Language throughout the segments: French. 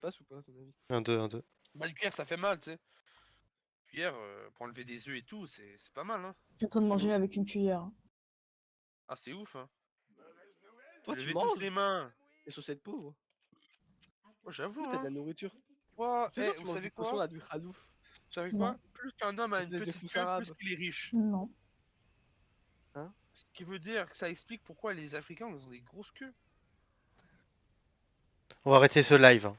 passe ou pas à ton avis? 1-2, 1-2. Bah, le cuillère, ça fait mal, tu sais. Cuillère, pour enlever des œufs et tout, c'est pas mal, hein. Je suis en train de manger avec une cuillère. Ah, c'est ouf, hein. Toi, tu Levez tous manges les mains. les chaussettes pauvres. Oh, j'avoue, T'as de hein. la nourriture. Quoi Tu sais, vous tu manges savez du poisson quoi là, du khalouf. Vous savez Non. quoi? Plus qu'un homme a une Espèce de petite fous queue, arabes. plus qu'il est riche. Non. Ce qui veut dire que ça explique pourquoi les Africains ils ont des grosses queues. On va arrêter ce live. Hein.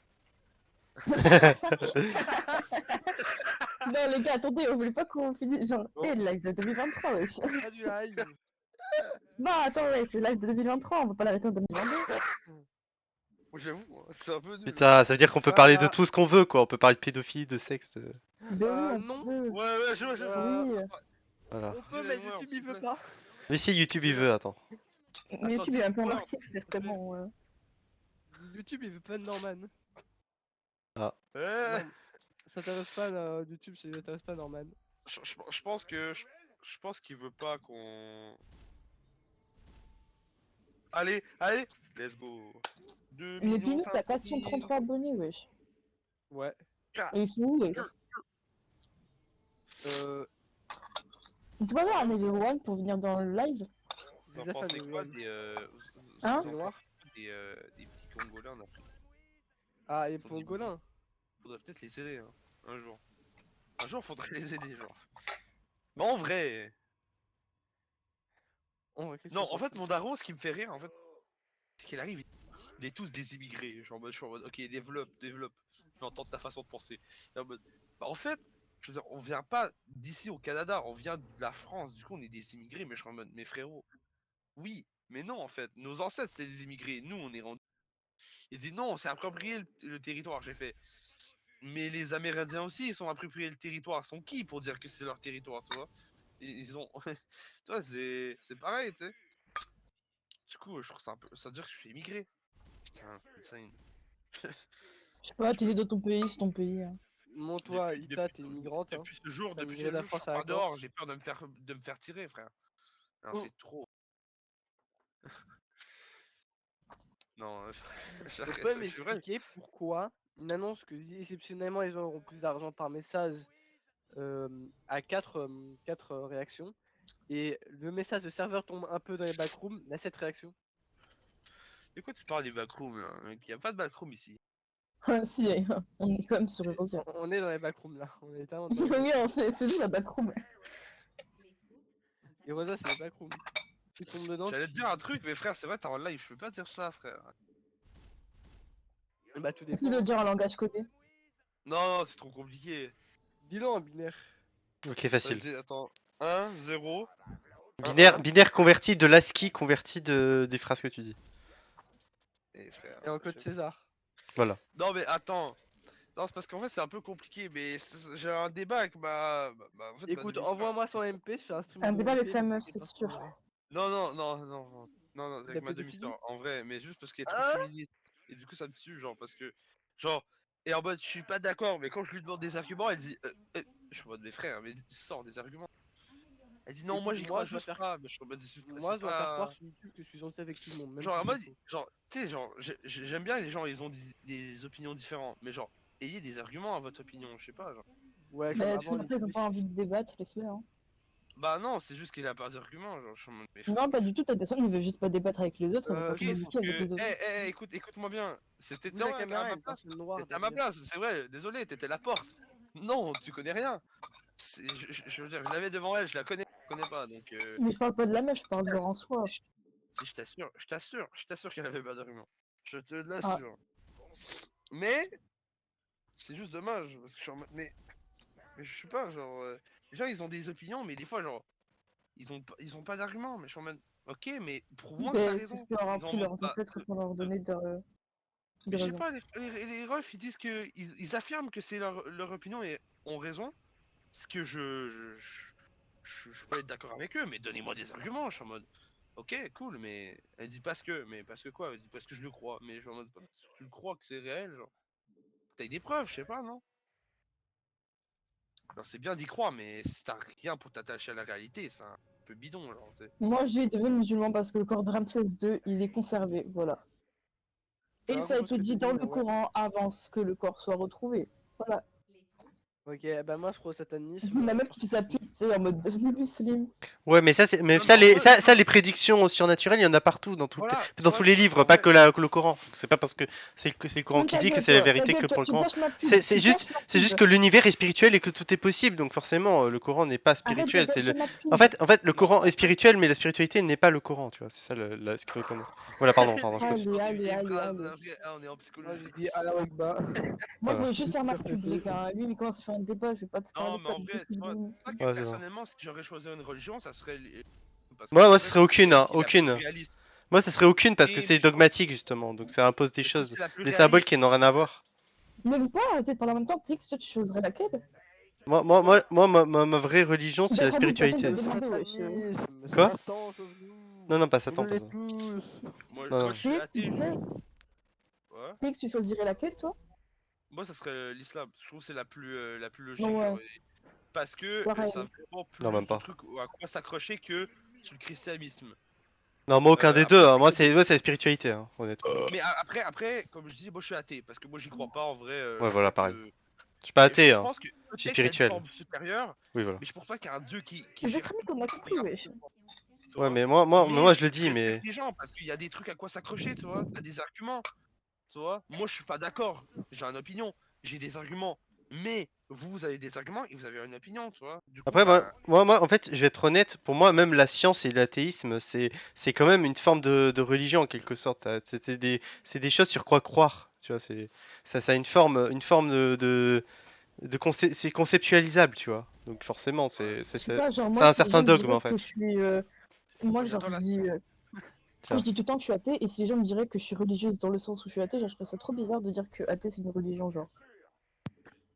Non, les gars, attendez, on voulait pas qu'on finisse. Genre, Bon. le live de 2023, wesh. Pas du live. Non, attends, wesh, le live de 2023, on va pas l'arrêter en 2022. J'avoue, c'est un peu nul. Putain, ça veut dire qu'on peut parler de tout ce qu'on veut, quoi. On peut parler de pédophilie, de sexe. Ben oui, non. on peut. Ouais, je Euh, Oui. Voilà. On peut, mais Dis-les-moi, YouTube s'il il te veut plaît. pas. Mais si YouTube il veut, attends. Mais YouTube est un peu dis-le-moi, embarqué, frère, tellement. YouTube il veut pas de Norman. Ah. Non, ça t'intéresse pas YouTube, ça t'intéresse pas Norman. Je pense que je pense qu'il veut pas qu'on. Allez, let's go. 2 Mais millions Pini, t'as 500 000. 433 abonnés, wesh. Ouais. Et ils sont où, wesh? Tu peux avoir un level 1 pour venir dans le live? Vous en Déjà pensez fan de quoi One. Hein? vous en Noir. pensez des petits Congolais en Afrique? Ah, et Ils sont des Pangolin. Faudrait peut-être les aider, hein, un jour. Un jour, faudrait les aider, genre. Mais en vrai. Non, en fait, mon daron, ce qui me fait rire, en fait, c'est qu'il arrive, il est tous des immigrés. Genre, je suis en mode, ok, développe. Je vais entendre ta façon de penser. Et en mode, bah, en fait, je veux dire, on vient pas d'ici au Canada, on vient de la France. Du coup, on est des immigrés, mais je suis en mode, mes frérots. Oui, mais non, en fait, nos ancêtres, c'est des immigrés. Nous, on est rendus. Il dit non, c'est approprié le territoire. J'ai fait. Mais les Amérindiens aussi, ils sont appropriés le territoire. Ils sont qui pour dire que c'est leur territoire, tu vois? Ils ont. Tu vois, c'est pareil, tu sais. Du coup, je trouve ça un peu. Ça veut dire que je suis immigré. Putain, c'est insane. Je sais pas, t'es dans ton pays, c'est ton pays. Hein. Mon toi, Ita, t'es immigrante. Hein. Depuis ce jour, T'as depuis migré ce de la jour, je France sors à la pas dehors, Corse. j'ai peur de me faire tirer, frère. Non, Oh. c'est trop. Non, On j'arrête, peut je suis vrai. m'expliquer pourquoi une annonce que exceptionnellement les gens auront plus d'argent par message à 4 réactions et le message de serveur tombe un peu dans les backrooms, il y a 7 réactions. De quoi tu parles des backrooms là, mec? Y a pas de backroom ici. Si, on est quand même sur Erosion. On est dans les backrooms là, on est tellement Oui, c'est nous la backroom. Et Rosa c'est les backrooms. Tu tombes dedans. J'allais te dire un truc, mais frère, c'est vrai, t'es en live, je peux pas dire ça, frère. Bah tout Essaye dépend. de dire un langage codé. Non, c'est trop compliqué. Dis-le en binaire. Ok, facile. Vas-y, attends. 1, 0. Binaire converti de l'ASCII converti des phrases que tu dis. Et frère. Et en code César. Voilà. Non, mais attends. Non, c'est parce qu'en fait, c'est un peu compliqué, mais j'ai un débat avec en fait, Écoute, ma envoie-moi son MP, je fais un stream. Un de débat avec MP, sa meuf, et c'est parce sûr. que- Non, La avec ma pédophilie. demi-sœur, en vrai, mais juste parce qu'elle est trop Ah féministe. Et du coup, ça me tue, genre, parce que, genre, et en mode, je suis pas d'accord, mais quand je lui demande des arguments, elle dit, je suis en mode, mes frères, mais sors des arguments. Elle dit, non, moi, Écoute, j'y crois je dois juste faire- pas, mais je suis en mode, Moi, c'est je dois faire croire pas. sur YouTube que je suis gentil avec tout le monde. Même Genre, en si mode, c'est faux. genre, tu sais, genre, j'aime bien les gens, ils ont des opinions différentes, mais genre, ayez des arguments à votre opinion, je sais pas, genre. Ouais, comme Bah, avant si les après ils ont pas envie de débattre, laisse-le. Hein. Bah non, c'est juste qu'il a pas d'argument, genre, je suis en mode, mais Non, pas du tout, ta personne ne veut juste pas débattre avec les autres, elle veut pas ok, communiquer sauf avec que, les autres. écoute-moi bien, c'était Dis la toi à caméra, ma une place. personne noire. T'étais à ma place, c'est vrai, désolé, t'étais la porte. Non, tu connais rien. Je veux dire, je l'avais devant elle, je la connais pas, donc Mais je parle pas de la meuf, je parle genre en soi. si je t'assure qu'elle avait pas d'argument. Je te Ah. l'assure. Mais c'est juste dommage, parce que je suis en mode, mais je sais pas, genre, les gens ils ont des opinions, mais des fois, genre, ils ont pas d'argument, mais je suis en mode, ok, mais prouve-moi que t'as Ben, c'est raison. ce que leur ont Ils ont en appris mode, leurs bah, ancêtres sans leur donner de mais je sais raison. pas, les refs ils disent que ils affirment que c'est leur opinion et ont raison. Ce que je peux être d'accord avec eux, mais donnez-moi des arguments. Je suis en mode, ok, cool, mais elle dit parce que quoi? Elle dit parce que je le crois, mais je suis en mode, tu le crois que c'est réel, genre. T'as des preuves, je sais pas, non? Alors c'est bien d'y croire, mais si t'as rien pour t'attacher à la réalité, c'est un peu bidon, genre, tu sais. Moi, je vais devenir musulman parce que le corps de Ramsès II, il est conservé, voilà. Et Ah, ça a comprends ce été que dit tu dans dis, le ouais. Coran avant que le corps soit retrouvé. Voilà. Ok, bah moi je crois au satanisme. La meuf qui fait sa pute, tu sais, en mode devenez musulman. Ouais, mais ça, mais Non, mais en vrai, ça, les prédictions surnaturelles, il y en a partout, dans voilà, tu dans vois, tous les genre, livres, en pas vrai, que le Coran. C'est pas parce que c'est le Coran qui dit que c'est la vérité que Ta pour le tu Coran. gâches ma pub. C'est Tu gâches ma c'est juste pub. que l'univers est spirituel et que tout est possible, donc forcément, le Coran n'est pas Arrête de spirituel. C'est gâcher le... ma pub. En fait, le non, Coran en est fait, spirituel, mais la spiritualité n'est pas le Coran, tu vois. C'est ça ce qu'il faut connaître. Voilà, pardon, il je est continue. sur Allez, des allez, vieilles allez, phrases, allez. après, ah, on est en Moi psychologie. j'ai dit Allah Akbar. Moi, je Voilà. veux juste faire ma Faire pub, péter. les gars. Lui, il commence à faire un débat. Je vais pas te parler Non, de mais ça. en C'est vrai, ce que tu je vois, dis c'est ici. ça que Ouais, c'est vrai. personnellement, si j'aurais choisi une religion, ça serait. Parce que Moi, c'est ce vrai serait que aucune, c'est hein, celle qui est la plus aucune. réaliste. Moi, ça serait aucune parce que Mais c'est je trouve dogmatique, justement. Donc ça impose des je trouve que choses. c'est la plus Des symboles réaliste. qui n'ont rien à voir. Mais vous pouvez arrêter de parler en même temps. Tu sais que toi, tu choisirais laquelle? Ma vraie religion, c'est la D'être en bout de personne, spiritualité. t'as Le demandé, wesh. satanisme, Quoi? Satan sauve-nous. Non, non, pas On Satan, pas l'est ça. tous. Moi, Non, moi, non. je suis TX, tu athée. sais? Ouais. TX, tu choisirais laquelle, toi? Moi, ça serait l'islam. Je trouve que c'est la plus logique. Ouais. Genre, parce que Pareil. ça a vraiment Non, même plus de pas. trucs à quoi s'accrocher que sur le christianisme. Non, moi, aucun des Après, deux, hein. c'est Moi, vrai que- c'est la spiritualité, hein, honnêtement. Mais après, comme je dis, moi je suis athée. Parce que moi j'y crois pas en vrai. Ouais, Genre, voilà, pas pareil. que. Je suis pas Et athée, je hein. pense que Je suis peut-être qu'il y a une spirituel. forme supérieure, Oui, voilà. mais je pense pas qu'il y a un dieu qui J'ai gère cramé tout. ton a compris, wesh. Tu Ouais, vois. mais moi, je le dis, Je respecte mais. les gens parce qu'il y a des trucs à quoi s'accrocher, tu vois. T'as des arguments, tu vois. Moi, je suis pas d'accord. J'ai une opinion, j'ai des arguments. Mais vous avez des arguments et vous avez une opinion, tu vois. Du coup, Après, ben, en fait, je vais être honnête, pour moi, même la science et l'athéisme, c'est quand même une forme de religion, en quelque sorte. C'est des choses sur quoi croire, tu vois. Ça a une forme c'est conceptualisable, tu vois. Donc, forcément, Je sais pas, genre, c'est moi, un si les certain gens me dogme, diraient en que je fait. suis. Moi, moi genre, j'adore je la dis. science. Moi, Tiens. je dis tout le temps que je suis athée, et si les gens me diraient que je suis religieuse dans le sens où je suis athée, genre, je trouverais ça trop bizarre de dire que athée c'est une religion, genre.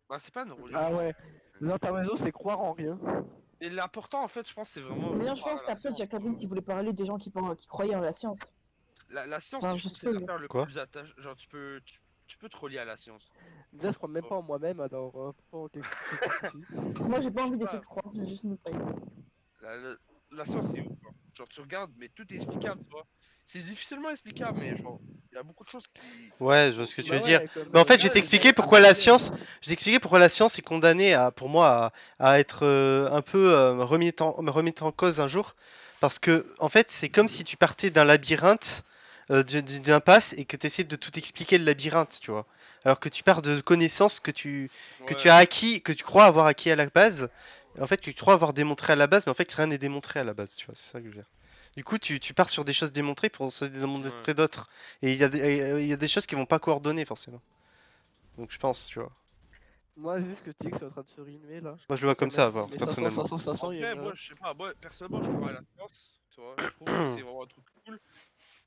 Ben, c'est pas une religion. Ah ouais. Non, t'as raison, c'est croire en rien. Et l'important, en fait, je pense, c'est vraiment Mais non, je croire pense à la qu'après, science. Jack Labine qui voulait parler des gens qui croyaient en la science. La science, Enfin, je je trouve, c'est suppose. l'affaire le Quoi? plus attaché. Genre, tu peux te relier à la science. Déjà, je crois même pas en moi-même, alors pourquoi en quelque chose ici. Moi, j'ai pas Je sais envie d'essayer pas, de croire, je veux juste ne pas y être. la science, c'est ouf, hein. Genre, tu regardes, mais tout est explicable, tu vois. C'est difficilement explicable, mais genre, il y a beaucoup de choses qui. Ouais, je vois ce que tu veux Bah dire. ouais, comme Mais en fait, je vais Regarde, t'expliquer à pourquoi la Baudelaire. science, je vais t'expliquer pourquoi la science est condamnée pour moi, à être un peu remis en cause un jour. Parce que, en fait, c'est comme si tu partais d'un labyrinthe, d'une impasse, et que tu essaies de tout expliquer le labyrinthe, tu vois. Alors que tu pars de connaissances que tu Ouais. as acquis, que tu crois avoir acquis à la base, et en fait, que tu crois avoir démontré à la base, mais en fait, rien n'est démontré à la base, tu vois. C'est ça que je veux dire. Du coup, tu pars sur des choses démontrées pour en Ouais. démontrer d'autres. Et il y a des choses qui vont pas coordonner forcément. Donc je pense, tu vois. Moi, juste que Tix est en train de se rimer là. Moi je le vois comme Comme ça, vas-y, voir, mais 500, personnellement. 500, 500, En il y a vrai, une moi, je sais pas, moi, personnellement, je crois à la science, tu vois. Je trouve que c'est vraiment un truc cool.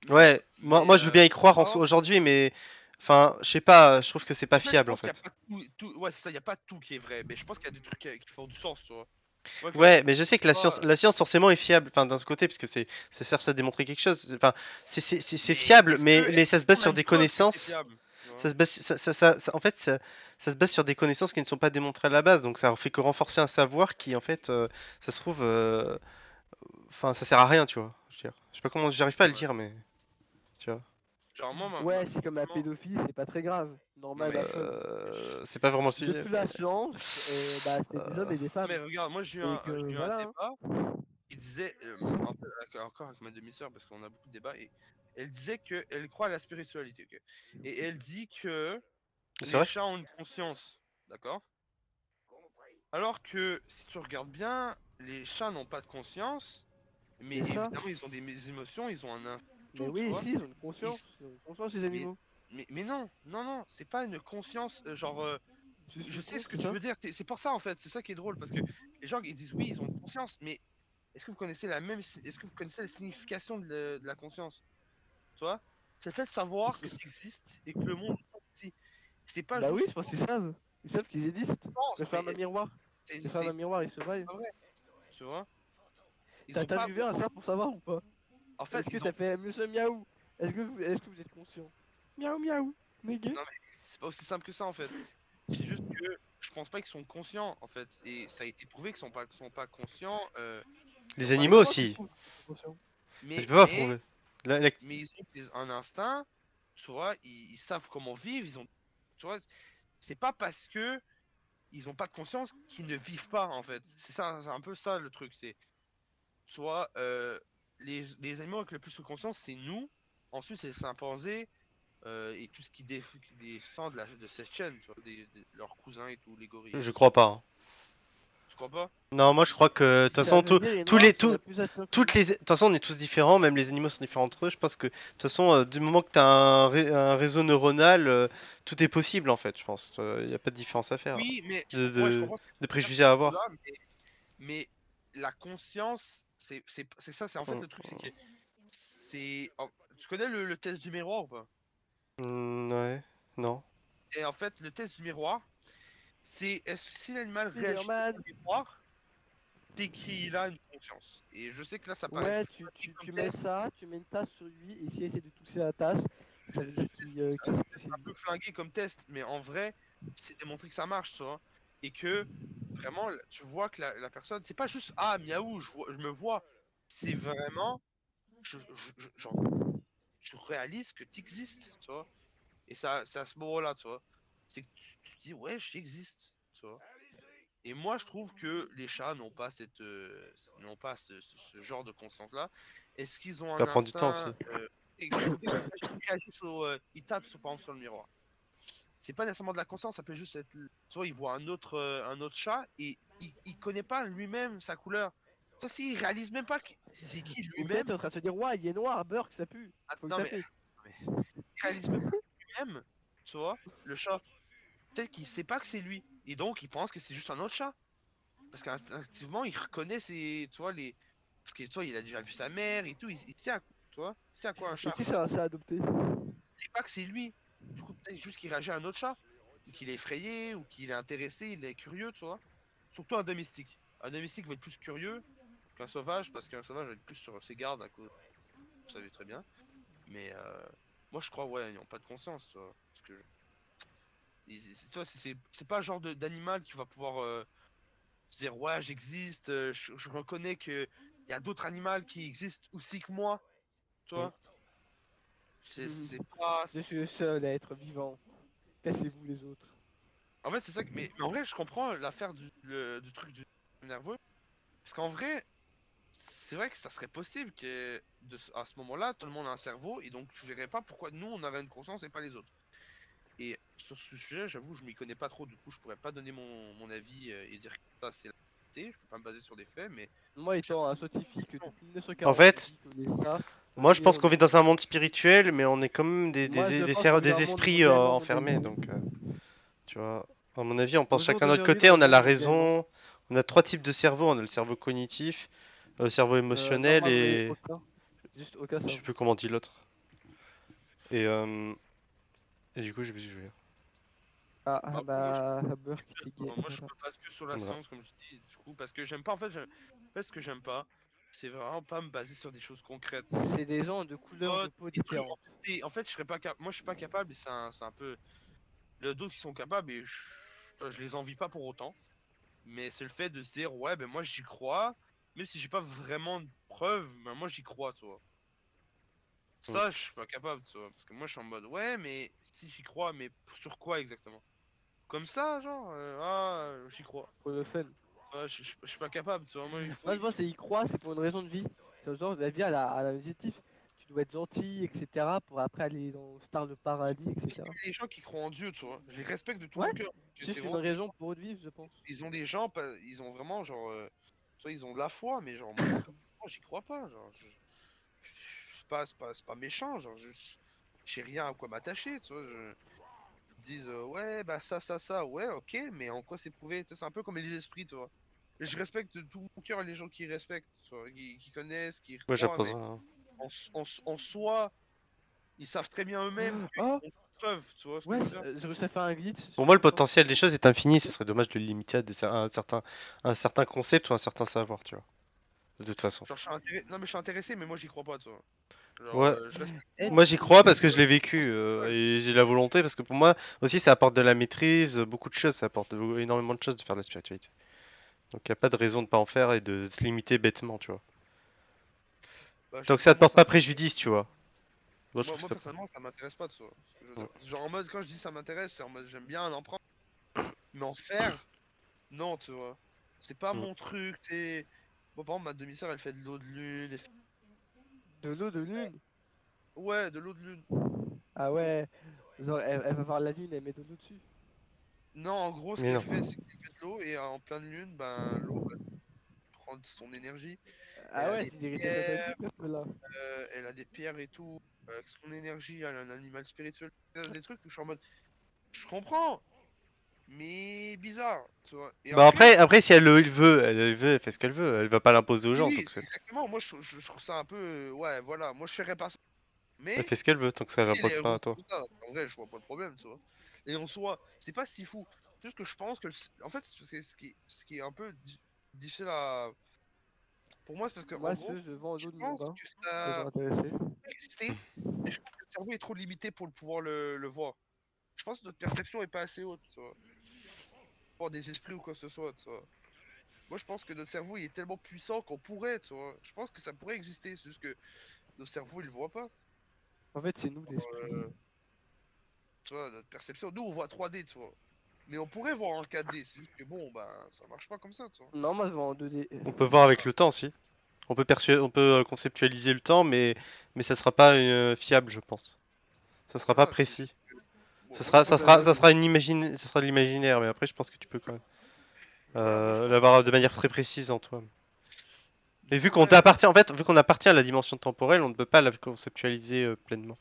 Ouais, Mais, moi je veux bien y croire par exemple, aujourd'hui, mais enfin, je sais pas, je trouve que c'est pas en fait, je fiable en pense qu'il y a fait. pas ouais, c'est ça, il y a pas tout qui est vrai, mais je pense qu'il y a des trucs qui font du sens, tu vois. Ouais, comme, Ouais, mais je sais que pas, la science forcément est fiable, enfin d'un côté, parce que c'est cherche à démontrer quelque chose. Enfin, c'est mais fiable, est-ce mais ça se qu'on base a sur une des preuve que c'est connaissances. fiable, tu vois. Ça se base, en fait, ça se base sur des connaissances qui ne sont pas démontrées à la base, donc ça fait que renforcer un savoir qui, en fait, ça se trouve, enfin, ça sert à rien, tu vois. Je veux dire. Je sais pas comment, j'arrive pas à le Ouais. dire, mais tu vois. Genre, moi, Ouais, c'est comme la personnellement, pédophilie, c'est pas très grave. non, Normal, mais, la preuve. C'est pas vraiment le sujet. Depuis la science, bah, c'était des hommes et des non, mais femmes. regarde, moi, Et que j'ai eu un voilà. Hein. débat, il disait, un peu encore avec ma demi-sœur, parce qu'on a beaucoup de débats, et elle disait qu'elle croit à la spiritualité, ok. Et elle dit que C'est les vrai? chats ont une conscience, d'accord? Alors que si tu regardes bien, les chats n'ont pas de conscience, mais Les chats. évidemment ils ont des émotions, ils ont un instinct, Mais tout, tu oui, vois. si, ils ont une Et conscience. Ils ont une conscience, les mais, animaux. mais non, non, non, c'est pas une conscience, genre, Je je suis sais con, ce que c'est tu ça? veux dire, c'est pour ça en fait, c'est ça qui est drôle, parce que les gens ils disent oui, ils ont une conscience, mais est-ce que vous connaissez est-ce que vous connaissez la signification de la conscience, tu vois? C'est le fait de savoir que tu existes et que le monde est petit. C'est pas Bah oui, juste je pense qu'ils savent. Ils savent qu'ils existent. pense, Je ferme un miroir. Je ferme c'est un miroir, ils se voient. pas vrai, tu vois? Ils T'as ont pas vu un ça pour savoir ou pas? En fait, Est-ce que ils ont. t'as fait Monsieur Miaou? Est-ce que vous êtes conscient? Miaou miaou, négué. Non, mais c'est pas aussi simple que ça en fait. C'est juste que je pense pas qu'ils sont conscients en fait. Et ça a été prouvé qu'ils sont pas conscients. Ils Les ont pas animaux Mais de- comment tu aussi. trouves qu'ils sont conscients? Je Mais, peux pas prouver. La- la- mais ils ont un instinct. tu vois, ils savent comment vivre, tu vois, c'est pas parce que ils ont pas de conscience qu'ils ne vivent pas en fait. C'est ça, c'est un peu ça le truc, c'est, tu vois, les animaux avec le plus de conscience, c'est nous, ensuite c'est les chimpanzés, et tout ce qui descend de cette chaîne, tu vois, leurs cousins et tout, les gorilles. Je crois pas, hein. Tu crois pas? Non, moi je crois que de toute Si ça façon, veut dire les tous noirs les, seraient plus intelligents que toutes nous. les, de toute façon, on est tous différents, même les animaux sont différents entre eux. Je pense que de toute façon, du moment que tu as un réseau neuronal, tout est possible en fait. Je pense. Il n'y a pas de différence à faire, Oui, mais de, ouais, je de, comprends ce que de tu veux dire préjugés sur à ce avoir. coup-là, mais la conscience, c'est ça, c'est en fait Mm, le truc, c'est que tu connais le test du miroir ou pas? ouais, non. Et en fait, le test du miroir, c'est est-ce que si l'animal réagit Spider-Man. au miroir, c'est qu'il a une conscience. Et je sais que là, ça paraît Ouais, facile comme tu mets test, ça, tu mets une tasse sur lui, et s'il essaie de tousser la tasse, ça veut dire qu'il sait pousser c'est un lui. peu flingué comme test, mais en vrai, c'est démontré que ça marche, tu vois. Et que vraiment, tu vois que la personne, c'est pas juste ah miaou, je me vois, c'est vraiment, genre, tu réalises que tu existes, tu vois. Et ça, c'est à ce moment-là, tu vois. C'est que tu te dis ouais, j'existe, tu vois. Et moi, je trouve que les chats n'ont pas n'ont pas ce genre de conscience-là. Est-ce qu'ils ont un Ça prend du temps aussi. instinct écoutez, ils réagissent ils tapent par exemple sur le miroir. C'est pas nécessairement de la conscience, ça peut juste être, tu vois, il voit un autre chat et il connaît pas lui-même sa couleur. Tu vois, s'il réalise même pas que c'est qui Ou peut-être lui-même, t'es en train de se dire, ouais, il est noir, Burk, ça pue, faut le non taper. mais il réalise même pas que c'est lui-même, tu vois, le chat. Peut-être qu'il sait pas que c'est lui et donc il pense que c'est juste un autre chat. Parce qu'instinctivement, il reconnaît tu vois, parce que tu vois, il a déjà vu sa mère et tout, il sait tu vois, il sait à quoi un Et chat si c'est un ressemble. chat adopté? Il sait pas que c'est lui. Du coup, peut-être juste qu'il réagit à un autre chat, ou qu'il est effrayé, ou qu'il est intéressé, il est curieux, tu vois. Surtout un domestique. Un domestique va être plus curieux qu'un sauvage, parce qu'un sauvage va être plus sur ses gardes, à cause, vous savez très bien. Mais moi, je crois, ouais, ils n'ont pas de conscience, tu vois. Parce que, tu vois, c'est pas le genre d'animal qui va pouvoir se dire ouais j'existe, je reconnais que il y a d'autres animaux qui existent aussi que moi, tu vois. C'est pas. Je suis le seul à être vivant. Cassez-vous les autres. En fait c'est ça mais en vrai je comprends l'affaire du truc du nerveux. Parce qu'en vrai, c'est vrai que ça serait possible que à ce moment-là, tout le monde a un cerveau et donc je verrais pas pourquoi nous on aurait une conscience et pas les autres. Et sur ce sujet, j'avoue, je m'y connais pas trop, du coup je pourrais pas donner mon avis et dire que ça c'est la vérité, je peux pas me baser sur des faits, mais Moi, j'aime étant un beaucoup scientifique cette question. depuis En 1940, fait, qui connaît ça, moi je pense qu'on on vit dans un monde spirituel, mais on est quand même moi, je pense qu'on vit des un monde esprits moderne, mon enfermés. ami. Donc, tu vois, à mon avis, on Au pense jour chacun de notre d'aujourd'hui, côté. dans On le a la monde moderne, raison. On a trois types de cerveau. On a le cerveau cognitif, le cerveau non, émotionnel moi, j'en ai et aucun. Juste aucun je sais cerveau. plus comment on dit l'autre. Et, euh, et du coup, j'ai plus ce que je veux dire. Ah, Après, moi, bah, Burk, t'es gay. moi, je Voilà. me base que sur la Voilà. science, comme je dis, du coup, parce que j'aime pas, en fait, ce que j'aime pas, c'est vraiment pas me baser sur des choses concrètes. C'est des gens de couleurs Oh, de peau des trucs, différentes. en fait, je serais pas moi, je suis pas capable, et c'est un peu, le d'autres qui sont capables, et je les envie pas pour autant, mais c'est le fait de se dire, ouais, ben moi, j'y crois, même si j'ai pas vraiment de preuves, ben moi, j'y crois, tu vois. Mm. Ça, je suis pas capable, tu vois, parce que moi, je suis en mode, ouais, mais si j'y crois, mais sur quoi exactement? Comme ça, genre, j'y crois. Pour le fun. Ouais, je suis pas capable, tu vois, moi Moi, je pense que y croire, c'est pour une raison de vie. C'est genre, la vie, elle a un objectif. Tu dois être gentil, etc. pour après aller dans Star le paradis, mais c'est etc. les gens qui croient en Dieu, tu vois. Je les respecte de tout Ouais, mon cœur. Parce que c'est c'est juste une vraiment des raison gens, pour eux de vivre, je pense. ils ont des gens, ils ont vraiment, genre, tu vois, ils ont de la foi, mais genre, moi, j'y crois pas, genre, c'est pas méchant, genre, j'ai rien à quoi m'attacher, tu vois. Ils disent, ouais, bah ça, ouais, ok, mais en quoi c'est prouvé? Tu sais, c'est un peu comme les esprits, tu vois. Je respecte de tout mon cœur les gens qui respectent, tu vois, qui connaissent, qui Moi, croient, mais j'apposerai, hein. en soi, ils savent très bien eux-mêmes Oh, qu'ils ont preuve, tu vois ce que ouais, je veux dire? j'ai réussi à faire un glitch Pour sur moi, le TF1. potentiel des choses est infini. Ce serait dommage de le limiter à, un certain concept ou un certain savoir, tu vois. De toute façon. Genre, non, mais je suis intéressé, mais moi, j'y crois pas, tu vois. Genre, Ouais, je respecte Eh, moi j'y crois parce si, que je l'ai vécu ce qu'ils veulent. et j'ai la volonté parce que pour moi aussi ça apporte de la maîtrise, beaucoup de choses, ça apporte énormément de choses de faire de la spiritualité. Donc il n'y a pas de raison de pas en faire et de se limiter bêtement, tu vois. Bah, Tant que ça te pour moi, porte c'est un pas peu. préjudice, tu vois. Moi, je trouve Moi ça. personnellement, ça m'intéresse pas, tu vois. Ce que je veux Ouais. dire. Genre en mode, quand je dis ça m'intéresse, c'est en mode j'aime bien en empreinte. Mais en faire, non, tu vois. C'est pas Mm. mon truc, t'es. Moi, par exemple, ma demi-sœur, elle fait de l'eau de lune. De l'eau de lune. Ouais, de l'eau de lune. Ah ouais. Genre, elle va voir la lune, elle met de l'eau dessus. Non, en gros, ce Mais qu'elle non. fait, c'est qu'elle fait de l'eau et en pleine lune, ben, l'eau elle prend de son énergie. Elle Ah a ouais, des c'est des rituels pierres, sataniques un peu là. elle a des pierres et tout. Avec son énergie, elle a un animal spirituel. Des trucs où je suis en mode, je comprends, mais bizarre, tu vois. Et Bah après, après si elle le veut, elle veut, elle fait ce qu'elle veut. Elle va pas l'imposer aux oui, gens, oui, donc c'est c'est. exactement. Moi, je trouve ça un peu, ouais, voilà. Moi, je ferais pas ça. Elle Mais fait ce qu'elle veut, tant que ça si elle l'impose est pas heureuse à toi. comme ça, en vrai, je vois pas le problème, tu vois. Et en soi, c'est pas si fou. C'est juste que je pense que, en fait, ce qui est un peu difficile à. Pour moi, c'est parce que, en Moi, si tu gros, veux, je vends je l'eau de monde, pense hein, que aux gens ça intéressés. peut exister, mais je pense que le cerveau est trop limité pour le pouvoir le voir. Je pense que notre perception est pas assez haute, tu vois. Pour des esprits ou quoi que ce soit, tu vois. Moi, je pense que notre cerveau il est tellement puissant qu'on pourrait, tu vois. Je pense que ça pourrait exister, c'est juste que nos cerveaux ils le voient pas. En fait, c'est nous l'esprit. Tu vois, notre perception, nous on voit 3D, tu vois. Mais on pourrait voir en 4D, c'est juste que bon, bah ça marche pas comme ça, tu vois. Non, moi, je vends en 2D. On peut voir avec le temps aussi. On peut conceptualiser le temps, mais ça sera pas fiable, je pense. Ça sera pas Voilà, c'est. précis. Moi je pense que. Ça sera ça sera de l'imaginaire, mais après je pense que tu peux quand même Voilà, moi je pense l'avoir de manière très précise en toi. que. Et Du vu coup, qu'on ouais. appartient, en fait, vu qu'on appartient à la dimension temporelle, on ne peut pas la conceptualiser pleinement.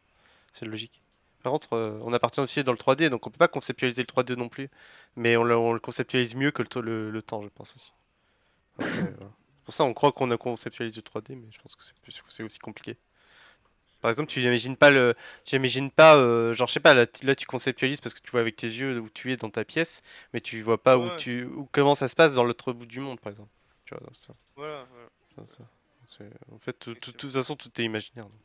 C'est logique. Par contre, on appartient aussi dans le 3D, donc on peut pas conceptualiser le 3D non plus. Mais on le conceptualise mieux que le temps, je pense aussi. Après, voilà. C'est pour ça on croit qu'on a conceptualisé le 3D, mais je pense que c'est aussi compliqué. Par exemple, tu imagines pas, genre je sais pas, là tu conceptualises parce que tu vois avec tes yeux où tu es dans ta pièce, mais tu vois pas Ouais, comment ça se passe dans l'autre bout du monde, par exemple. Tu vois, donc voilà, voilà. ça. En fait, de Effectivement. toute façon, tout est imaginaire. Donc.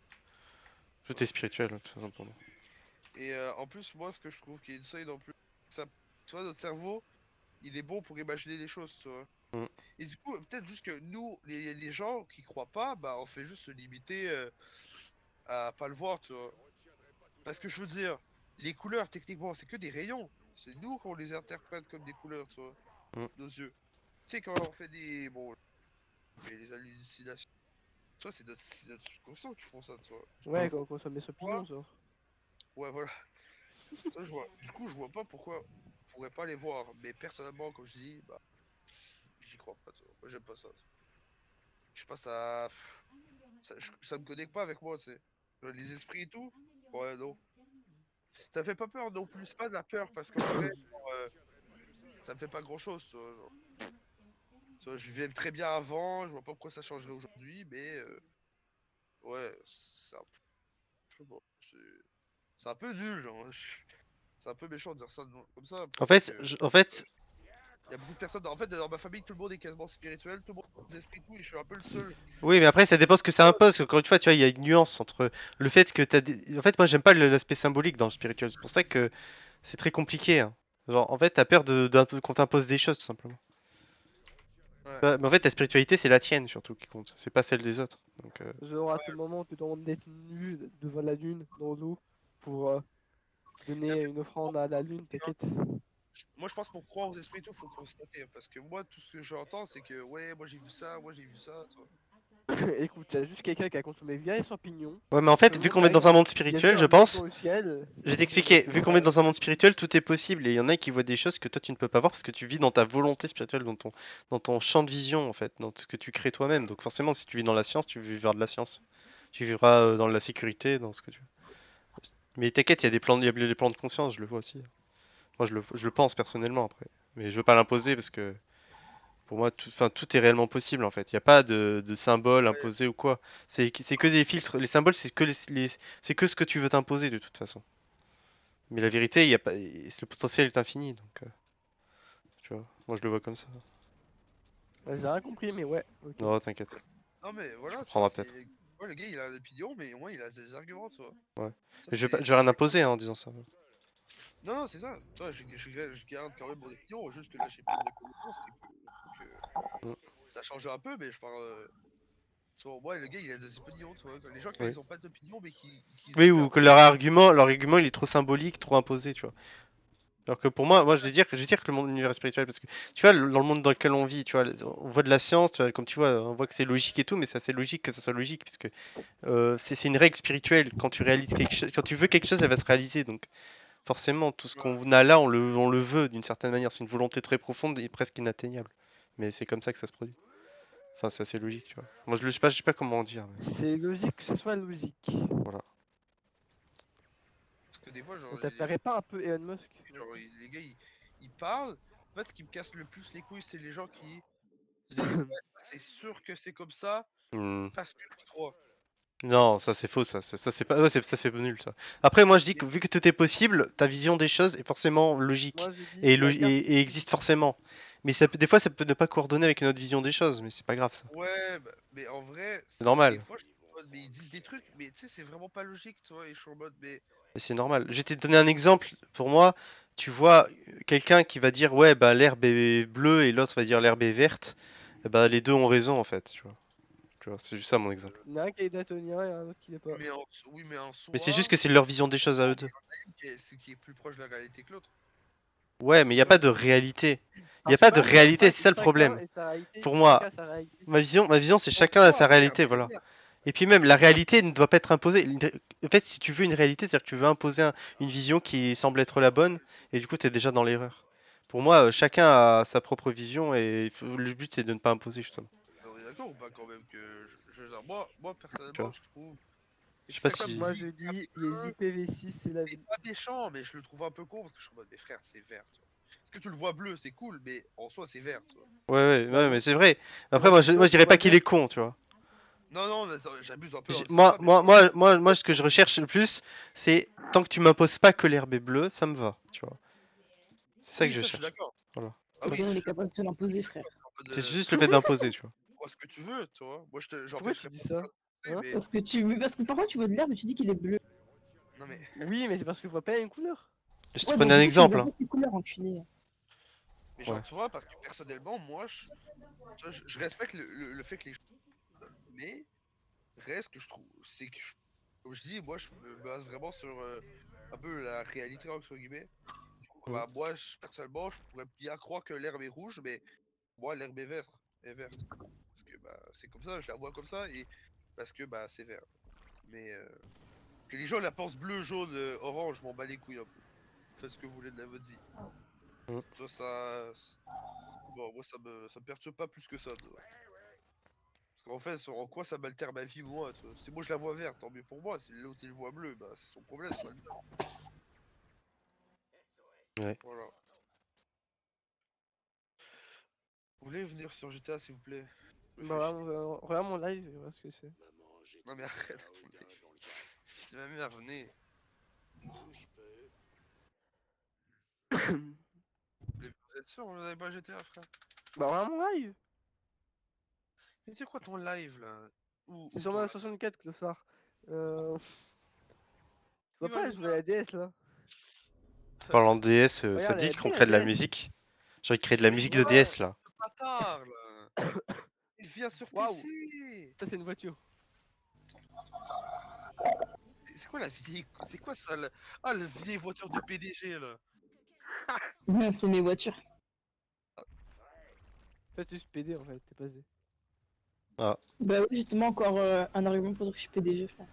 Tout est Ouais. spirituel, de toute façon pour nous. Et en plus, moi ce que je trouve qui est insane en plus, ça, tu vois, notre cerveau, il est bon pour imaginer des choses, tu vois. Mm. Et du coup, peut-être juste que nous, les gens qui croient pas, bah on fait juste se limiter à pas le voir, tu vois. Parce que je veux dire, les couleurs, techniquement, c'est que des rayons. C'est nous qu'on les interprète comme des couleurs, tu vois, Mm. nos yeux. Tu sais, quand on fait des. Bon, on fait les hallucinations, tu vois, c'est notre subconscient qui font ça, tu vois. Du coup, Ouais, Mm. je quand vois on consomme mes pas. champignons, genre. Ouais, voilà. Ça, je vois. Du coup, je vois pas pourquoi on pourrait pas les voir. Mais personnellement, comme je dis, bah, j'y crois pas, tu vois. Moi, j'aime pas ça. Je sais pas, ça. Ça me connecte pas avec moi, tu sais. Les esprits et tout. Ouais, non. Ça fait pas peur non plus. C'est pas de la peur parce qu'en vrai, genre, ça me fait pas grand chose, tu vois. Genre. Tu vois, je vivais très bien avant, je vois pas pourquoi ça changerait aujourd'hui, mais ouais, c'est un peu, je sais pas, c'est un peu nul, genre. C'est un peu méchant de dire ça comme ça, En parce fait, que il y a beaucoup de personnes, en fait, dans ma famille, tout le monde est quasiment spirituel, tout le monde a des esprits et tout, et je suis un peu le seul. oui, mais après, ça dépend ce que ça impose. Encore une fois, tu vois, il y a une nuance entre le fait que t'as des. En fait, moi, j'aime pas l'aspect symbolique dans le spirituel. C'est pour ça que c'est très compliqué. Hein. Genre, en fait, t'as peur qu'on t'impose des choses, tout simplement. Ouais, Ouais, mais en fait, ta spiritualité, c'est la tienne, surtout, qui compte. C'est pas celle des autres. Donc, Genre, à tout moment, on te demande d'être nu devant la lune, dans l'eau, pour et donner après, une offrande à la lune, t'inquiète. moi je pense pour croire aux esprits et tout, faut constater, hein, parce que moi, tout ce que j'entends, c'est que ouais, moi j'ai vu ça, tu vois. Écoute, il y a juste quelqu'un qui a consommé bien les champignons. ouais, mais en fait, Le vu monde, qu'on par est dans un exemple, monde il a vu spirituel, je un mec dans pense. le ciel, Je et vais c'est bon, il a t'expliquer. fait Vu qu'on ça. est dans un monde spirituel, tout est possible. Et il y en a qui voient des choses que toi, tu ne peux pas voir parce que tu vis dans ta volonté spirituelle, dans ton champ de vision, en fait, dans ce que tu crées toi-même. Donc, forcément, si tu vis dans la science, tu vivras de la science. Tu vivras dans la sécurité, dans ce que tu veux. Mais t'inquiète, il y a des plans, il y a les plans de conscience, je le vois aussi. Moi, je le pense personnellement après. Mais je veux pas l'imposer parce que pour moi, tout est réellement possible en fait. Il n'y a pas de symbole Ouais, imposé ou quoi. C'est que des filtres. Les symboles, c'est que ce que tu veux t'imposer de toute façon. Mais la vérité, il y a pas, le potentiel est infini. Donc, tu vois, moi je le vois comme ça. Ouais, j'ai rien compris, mais ouais, ok. Non, t'inquiète. non mais Tu voilà, tu vois, comprendras peut-être. c'est. Ouais, le gars il a une opinion, mais au moins il a des arguments, tu vois. Ouais. Ça, Mais c'est je vais rien ça. imposer hein, en disant ça. Non, non, c'est ça. Tu vois, je garde quand même mon opinion, juste que là j'ai plus de connaissances, et que Mm. ça change un peu, mais je parle. Genre, moi, le gars, il a des opinions, tu vois. Les gens qui Oui. ils ont pas d'opinion, mais qui Oui, se ou que perdent. leur argument, il est trop symbolique, trop imposé, tu vois. Alors que pour moi, je vais dire que le monde univers spirituel, parce que tu vois, dans le monde dans lequel on vit, tu vois, on voit de la science, tu vois, comme tu vois, on voit que c'est logique et tout, mais c'est assez logique que ça soit logique, puisque c'est une règle spirituelle. Quand tu réalises quelque chose, quand tu veux quelque chose, elle va se réaliser. Donc forcément, tout ce Ouais. qu'on a là, on le veut d'une certaine manière. C'est une volonté très profonde et presque inatteignable. Mais c'est comme ça que ça se produit. Enfin, c'est assez logique, tu vois. Moi, je sais pas comment dire. Mais C'est logique que ce soit logique. voilà. Parce que des fois, genre, Ça j'ai des gens, t'apparaît pas un peu Elon Musk? genre, les gars, ils parlent. En fait, ce qui me casse le plus les couilles, c'est les gens qui se disent, ouais, c'est sûr que c'est comme ça, Hmm. parce que j'y crois. Non, ça c'est faux, ça c'est pas, ouais, ça c'est nul ça. Après, moi je dis Mais que vu que tout est possible, ta vision des choses est forcément logique Moi je dis et, la carte et possible. existe forcément. Mais des fois, ça peut ne pas coordonner avec notre vision des choses, mais c'est pas grave ça. ouais, bah, mais en vrai, C'est des normal. fois, je suis en mode, mais ils disent des trucs, mais tu sais, c'est vraiment pas logique, tu vois. Et je suis en mode, mais Mais c'est normal. Je vais te donner un exemple. Pour moi, tu vois quelqu'un qui va dire ouais bah l'herbe est bleue et l'autre va dire l'herbe est verte. Eh bah les deux ont raison en fait, tu vois. Tu vois, c'est juste ça mon exemple. Il y en a un qui est daltonien et un autre qui l'est pas. oui, mais en Mais c'est juste soi, que c'est leur vision des choses à eux deux. c'est qui est plus proche de la réalité que l'autre. Ouais, mais il n'y a pas Ouais. de réalité. Il n'y a Alors je sais pas de pas, c'est réalité, ça, c'est ça le chacun problème. et sa réalité. Pour Chacun moi, a sa réalité. ma vision, c'est En chacun a sa soi, réalité, l'herbe, elle est voilà. verte. Et puis même, la réalité ne doit pas être imposée. En fait, si tu veux une réalité, c'est-à-dire que tu veux imposer une vision qui semble être la bonne, et du coup, tu es déjà dans l'erreur. Pour moi, chacun a sa propre vision, et le but, c'est de ne pas imposer, justement. On est d'accord ou pas quand même que moi Tu personnellement vois. je trouve que Je sais si pas t'as comme si... Moi dit je l'herbe dis est les bleue, IPv6 c'est la c'est vie. pas méchant mais je le trouve un peu con parce que je suis en mode mais frère c'est vert tu vois. Parce que tu le vois bleu c'est cool mais en soi c'est vert tu vois. Ouais, Non. mais c'est vrai. C'est Après, parce que moi, toi je tu dirais pas vois qu'il est vert. con, tu vois. Non non mais j'abuse un peu hein, c'est Moi, pas méchant. ce que je recherche le plus, c'est tant que tu m'imposes pas que l'herbe est bleue, ça me va, tu vois. C'est ça que Oui je ça je suis cherche. d'accord. Voilà. Ah oui Sinon, je il est suis capable de te l'imposer, frère. en mode C'est juste le fait d'imposer, tu vois. crois ce que tu veux tu vois. Moi Pourquoi tu j'empêcherai dis pas ça? de Hein? mais Parce que parfois, tu vois de l'herbe et tu dis qu'il est bleu. non mais Oui, mais c'est parce que tu vois pas une couleur. Je te Ouais, bah prenais un du coup, tu les exemple, as hein. pas ces couleurs, enculé. genre Ouais. tu vois parce que personnellement moi tu vois, je respecte le fait que les mais reste que je trouve, c'est que, comme je dis, moi je me base vraiment sur un peu la réalité entre guillemets. Du coup, Mm. bah, moi personnellement, je pourrais bien croire que l'herbe est rouge, mais moi l'herbe est verte, parce que bah c'est comme ça, je la vois comme ça et parce que bah c'est vert. Mais que les gens la pensent bleu, jaune, orange, je m'en bats les couilles un peu. Faites ce que vous voulez de la votre vie. Mm. Ça, bon, moi ça me perturbe pas plus que ça. Tu vois. Parce qu'en fait, en quoi ça m'altère ma vie, moi, tu vois. Si moi je la vois verte, tant mieux pour moi. Si l'autre il le voit bleu, bah c'est son problème, c'est pas le mien. Ouais. Voilà. Vous voulez venir sur GTA s'il vous plaît? Je me Bah fais chier. regarde mon live, je vois ce que c'est. Non mais arrête. C'est ma mère, venez. Vous êtes sûr, vous n'avez pas GTA, frère? Bah regarde mon live. Mais c'est quoi ton live là? C'est Où sur ton ma live? 64 Clofard. Tu vois Il va pas, jouer je veux la DS là. Parlant de DS, ça Regarde, te elle dit est qu'on belle la crée de la DS. musique? J'ai envie de créer de la Mais musique de non, DS là. ce bâtard là! Il vient sur Waouh, PC! ça c'est une voiture. C'est quoi la vieille. C'est quoi ça là? Ah, la vieille voiture de PDG là! C'est mes voitures. Toi tu es PD en fait, t'es passé. Ah, Bah oui, justement, encore un argument pour dire que je suis PDG, frère.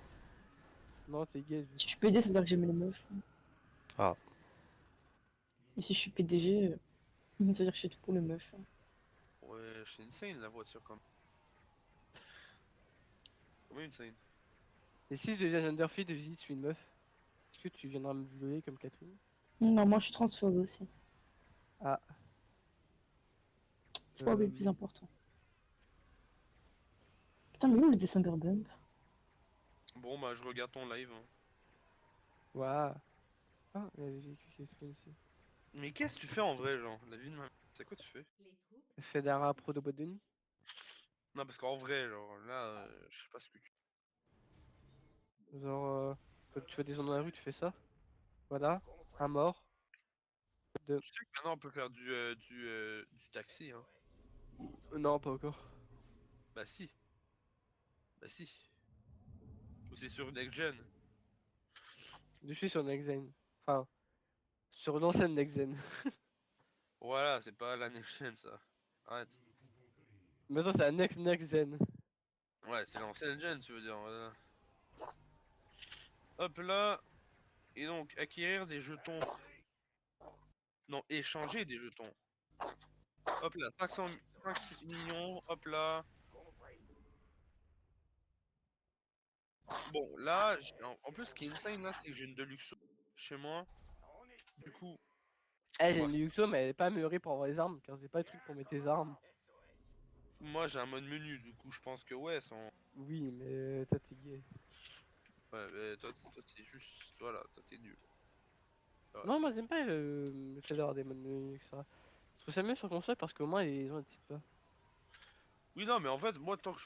Non, t'es gay Si je juste. suis PD, ça veut dire que j'aime les meufs. ah. Et si je suis PDG, ça veut dire que je suis tout pour les meufs. Ouais, c'est insane la voiture quand même. Comment insane? Et si je deviens genderfluid et je dis que je suis une meuf, est-ce que tu viendras me violer comme Catherine? Non, moi je suis transphobe aussi. Ah, Faut pas oublier euh... le plus important. Putain, mais où le December Bump? Bon, bah, je regarde ton live. Hein. Waouh. Ah, il y a des véhicules qui spawn ici. Mais qu'est-ce que tu fais en vrai, genre? La vie de ma. C'est quoi tu fais? Fedara Pro de boîte de nuit. Non, parce qu'en vrai, genre, là, je sais pas ce que tu. Genre, quand tu vois des gens dans la rue, tu fais ça. Voilà, un mort. Deux. Tu sais que maintenant on peut faire du taxi, hein? Non, pas encore. Bah, si. Bah si. Ou c'est sur Next Gen. Je suis sur Next Gen. Enfin, sur l'ancienne Next Gen. Voilà, c'est pas la Next Gen ça. Arrête. Maintenant, c'est la Next Gen. Ouais, c'est l'ancienne Gen, tu veux dire. Voilà. Hop là. Et donc, acquérir des jetons. Non, échanger des jetons. Hop là, 5 millions. Hop là. Bon, là, en plus, ce qui est insane là, c'est que j'ai une Deluxe chez moi. Du coup, Elle, j'ai moi, une Luxo, mais elle est pas améliorée pour avoir les armes, car c'est pas le truc pour mettre tes armes. moi j'ai un mode menu, du coup, je pense que ouais, Oui, mais toi, t'es gay. Ouais, mais toi, t'es juste. Voilà, toi, t'es nul. Ouais. Non, moi, j'aime pas le fait d'avoir des modes menus, etc. Je trouve ça mieux sur console parce qu'au moins, les gens ne citent pas. Oui, non, mais en fait, moi, tant que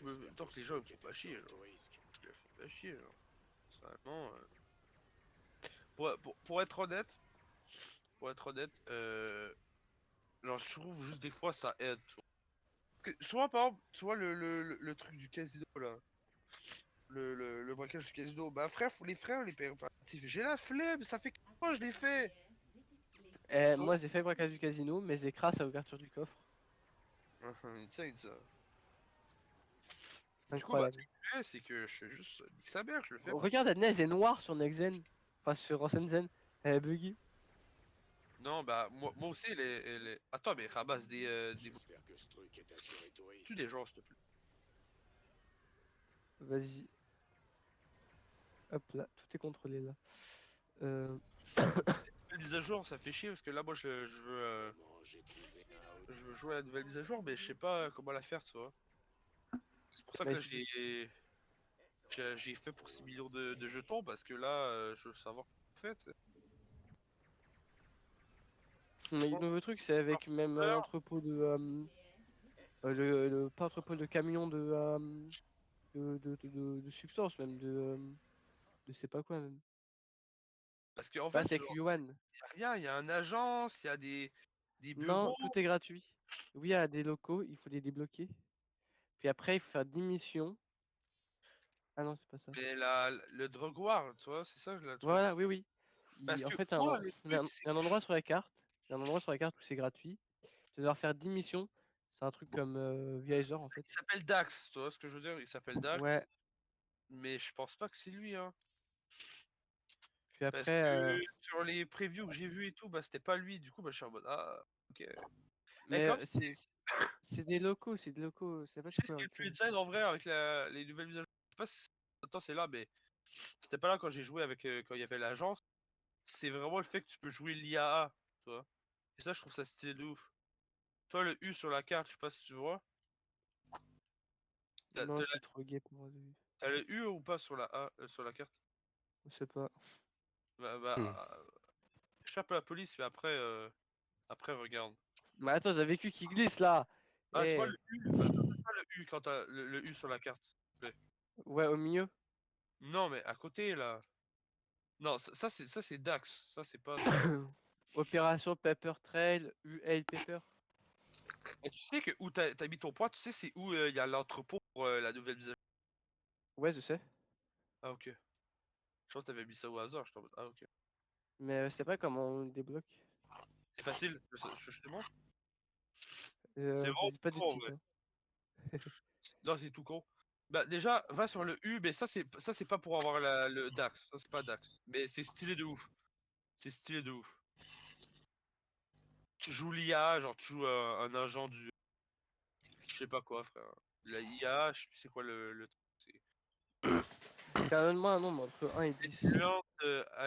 les gens ils me font pas chier, genre, je les fais pas chier, genre. Vraiment, pour être honnête, genre, je trouve juste des fois ça aide. Tu vois. Souvent, par exemple, tu vois le truc du casino là, le braquage du casino, bah frère, les frères, les pères, j'ai la flemme, ça fait 4 fois que je l'ai fait. Eh, Tu vois. moi, j'ai fait le braquage du casino, mais j'ai crasse à l'ouverture du coffre. Insane ça. Du coup, bah, ce que Incroyable. je fais, c'est que je fais juste nique sa mère, je le fais. Regarde, Agnès est noire sur Next Gen. Enfin, sur ancienne Zen. Elle est buggy. Non, bah, moi aussi, Attends, mais ramasse tue des gens, s'il te plaît. Vas-y. Hop là, tout est contrôlé là. Euh... La mise à jour, ça fait chier parce que là, moi, je veux jouer à la nouvelle mise à jour, mais je sais pas comment la faire, tu vois. C'est pour ça que là, Vas-y. j'ai fait pour 6 millions de jetons parce que là, je veux savoir comment on fait. Mais le Franchement, nouveau truc, c'est avec même un frère, entrepôt de. Pas entrepôt de camions de substances, même de sais pas quoi, même. parce qu'en Bah, fait, c'est avec genre, Yuan. y a rien, il y a un agence, il y a des Non, bureaux. tout est gratuit. Oui, il y a des locaux, il faut les débloquer. Puis après, il faut faire 10 missions. Ah non, c'est pas ça. Mais le drug war, tu vois, c'est ça le truc. Voilà, oui, oui. Parce En que fait, moi, le il y a truc, il y a un endroit sur la carte. Il y a un endroit sur la carte où c'est gratuit. Tu vas devoir faire 10 missions. C'est un truc comme Visor en fait. il s'appelle Dax, tu vois ce que je veux dire? Il s'appelle Dax, Ouais. mais je pense pas que c'est lui, hein. Puis Parce après, que sur les previews que j'ai vu et tout, bah c'était pas lui. Du coup, bah je suis en mode ah, ok. Et mais comme c'est des locaux, c'est des locaux. C'est pas tu tu sais peux ce les qui est le plus récupérer. insane en vrai avec les nouvelles mises à jour, je sais pas si attends, c'est là, mais c'était pas là quand j'ai joué avec quand il y avait l'agence. C'est vraiment le fait que tu peux jouer l'IAA, tu vois. Et ça, je trouve ça stylé de ouf. Toi, le U sur la carte, je sais pas si tu vois. T'as Non, t'as je suis la- trop gay pour moi. t'as le U ou pas sur la A, sur la carte? Je sais pas. Hmm. Échappe à la police, mais après regarde. Mais attends, j'ai vécu qui glisse là. Ah, tu vois Eh, le U, bah, pas le U quand t'as le U sur la carte, s'il te plaît. ouais, au milieu. Non, mais à côté là. Non, ça c'est Dax, ça c'est pas ça. Opération Pepper Trail, UL Pepper. Et tu sais que où t'as mis ton point, tu sais c'est où il y a l'entrepôt pour la nouvelle mise à jour. Ouais, je sais. Ah ok. Je pense que t'avais mis ça au hasard, je t'en mode, ah ok. Mais c'est pas comment on le débloque. C'est facile, je te montre. C'est Je vraiment dis pas tout de con en titre. vrai. Hein. Non, c'est tout con. Bah déjà, va sur le U, mais ça c'est pas pour avoir le Dax, ça c'est pas Dax. Mais c'est stylé de ouf. C'est stylé de ouf. Tu joues l'IA, genre tu joues un agent du. Je sais pas quoi, frère. La IA, je sais plus c'est quoi le truc. C'est Tiens, donne-moi un nombre entre 1 et 10. Influence,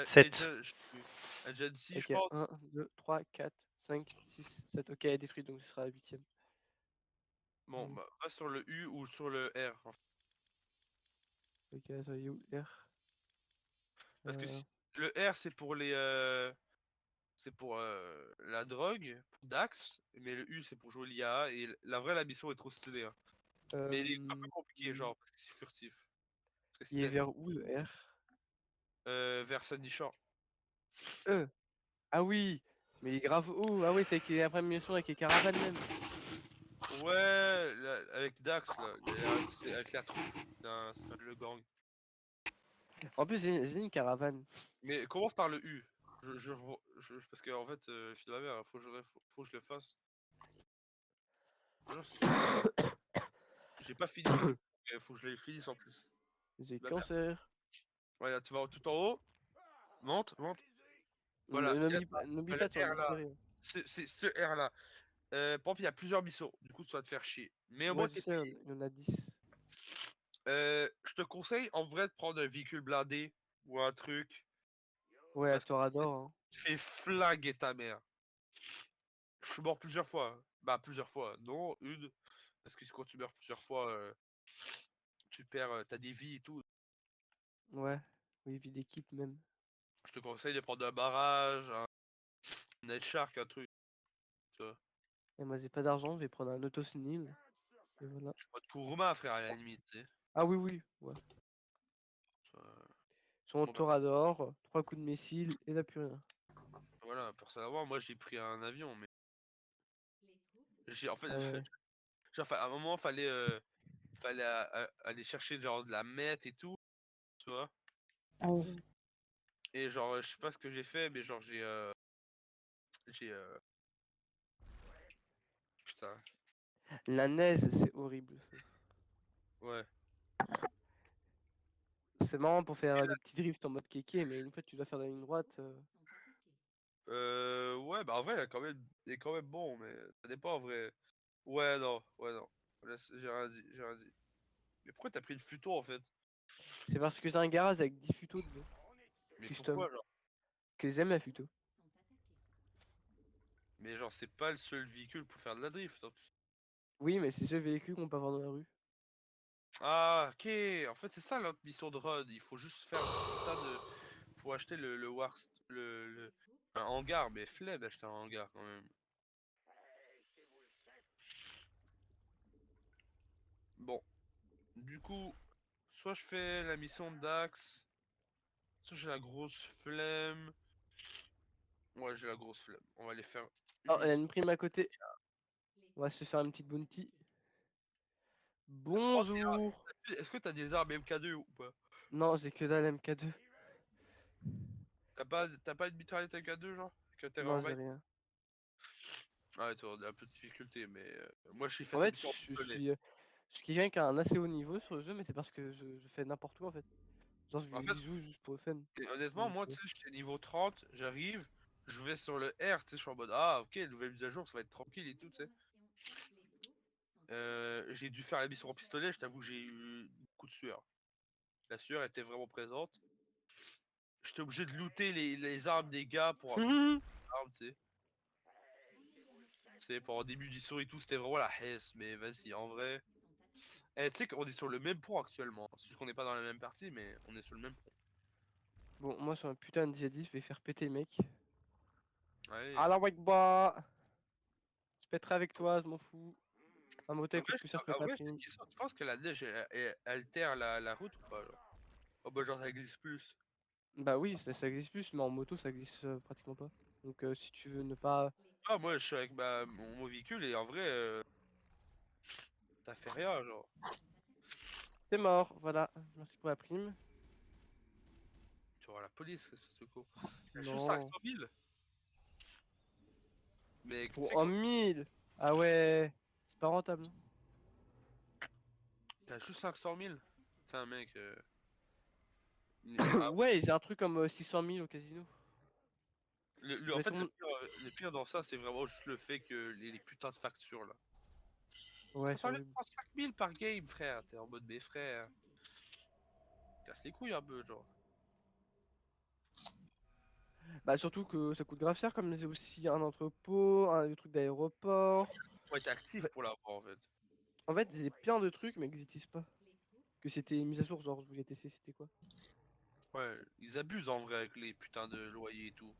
7. je sais plus. Agency, je Ok, pense. 1, 2, 3, 4, 5, 6, 7. Ok, elle est détruite, donc ce sera la 8ème. Bon, bah, va sur le U ou sur le R. Ok, ça y est où R Parce que euh, le R, c'est pour c'est pour la drogue, pour Dax, mais le U, c'est pour jouer l'IA. Et la vraie, la mission est trop stylée, hein. Mais il est un peu compliqué, genre, parce que c'est furtif. Parce que Il est c'était vers où le R vers Sandy Shore. Ah oui, mais il est grave haut. Ah oui, c'est qu'il y a la première mission avec les caravanes même. Ouais, avec Dax, là, c'est avec la troupe, c'est le gang. En plus, c'est une caravane. Mais commence par le U. Parce que en fait, fille de ma mère, faut que je le fasse. Genre, j'ai pas fini sur le mais faut que je le finisse en plus. J'ai Ma mère. cancer. Ouais, là, tu vas tout en haut, monte. Voilà, et N'oublie t'as le pas de faire R là. différer. C'est ce R là. Par exemple, il y a plusieurs missions, du coup, tu vas te faire chier. Mais au Ouais, moins, je t'es sais, payé. il y en a 10. Je te conseille en vrai de prendre un véhicule blindé ou un truc. Ouais, à Parce que Torador. Hein. tu fais flinguer ta mère. Je suis mort plusieurs fois. Bah, plusieurs fois. Non, une. Parce que quand tu meurs plusieurs fois, tu perds, t'as des vies et tout. Ouais. Oui, vie d'équipe même. Je te conseille de prendre un barrage, un Night Shark, un truc. Tu vois. Et moi, j'ai pas d'argent, je vais prendre un autosnil. Et voilà. Je prends de Kuruma, frère, à la limite, tu sais. Ah oui, oui. Ouais. Euh, Son bon, bah, Torador, 3 coups de missile, et là plus rien. voilà, personnellement, moi j'ai pris un avion, mais en fait, Ah ouais. genre, à un moment, fallait aller chercher genre de la meth et tout, tu vois. Ah ouais. Et genre, je sais pas ce que j'ai fait, mais genre, j'ai, putain, La neige, c'est horrible. ouais. C'est marrant pour faire des petits drifts en mode kéké, mais une fois que tu dois faire la ligne droite. Ouais, bah en vrai, il est quand même bon, mais ça dépend en vrai. Ouais, non. J'ai rien dit, j'ai rien dit. Mais pourquoi t'as pris le futon en fait? C'est parce que j'ai un garage avec 10 futos dedans. Mais Custom. pourquoi, genre? Que j'aime la futo. Mais genre, c'est pas le seul véhicule pour faire de la drift, hein. Oui, mais c'est ce véhicule qu'on peut avoir dans la rue. Ah, ok. En fait, c'est ça l'autre mission de run. Il faut juste faire ça de. Faut acheter le Wars. Un hangar, mais flemme d'acheter un hangar quand même. Bon, du coup, soit je fais la mission de Dax, soit j'ai la grosse flemme. Ouais, j'ai la grosse flemme. On va aller faire une Oh, il y a mission. une prime à côté. On va se faire une petite bounty. Prends des Bonjour. Est-ce que t'as des armes MK2 ou pas? Non, j'ai que dalle MK2. T'as pas une mitraillette MK2 genre? Avec un Non, terror j'ai mine? rien. Ah ouais, tu vois, on a un peu de difficulté, mais moi je suis fait En des fait, missions en pistolet. je suis quelqu'un qui a un assez haut niveau sur le jeu, mais c'est parce que je fais n'importe quoi en fait. Genre, En fait, j'y joue juste pour le fun. et honnêtement, Donc, moi, tu sais, j'étais niveau 30, j'arrive, je vais sur le R, tu sais, je suis en mode, ah, ok, nouvelle mise à jour, ça va être tranquille et tout, tu sais. J'ai dû faire la mission en pistolet, je t'avoue que j'ai eu beaucoup de sueur. La sueur était vraiment présente. J'étais obligé de looter les armes des gars pour avoir plus d'armes, tu sais. Tu sais, pour avoir des munitions et tout, c'était vraiment la hesse, mais vas-y, en vrai. Eh, tu sais qu'on est sur le même pont actuellement. C'est juste qu'on n'est pas dans la même partie, mais on est sur le même pont. bon, moi, sur un putain de djihadiste, je vais faire péter le mec. Allez. Alors, Wakba! Je pèterai avec toi, je m'en fous. Ma moto En elle vrai, coûte plus cher que en ta vrai, j'ai une prime. question. Tu penses que la neige elle altère la route ou pas, genre? Oh bah genre ça existe plus. Bah oui, ça existe plus, mais en moto, ça existe pratiquement pas. Donc, si tu veux ne pas. Ah moi je suis avec mon véhicule et en vrai ça fait rien genre. T'es mort, voilà. Merci pour la prime. Tu vois la police, qu'est-ce que c'est con. T'as juste Non. 500 000. Mais tu sais Pour un quoi? 1000! Ah ouais, c'est pas rentable. T'as juste 500 000. Putain mec. Hein. Ah, Ouais, j'ai un truc comme 600 000 au casino. en Mais fait ton... le pire dans ça c'est vraiment juste le fait que les putains de factures là. Ouais, Ça c'est s'enlève horrible. 5 000 par game frère. T'es en mode mes frères. Casse les couilles un peu genre. Bah surtout que ça coûte grave cher, comme j'ai aussi un entrepôt, un truc d'aéroport. Ouais t'es actif pour l'avoir en fait. En fait, j'ai plein de trucs, mais qui n'existent pas. Que c'était mis à jour, genre, je voulais tester, c'était quoi. Ouais, ils abusent en vrai avec les putains de loyers et tout.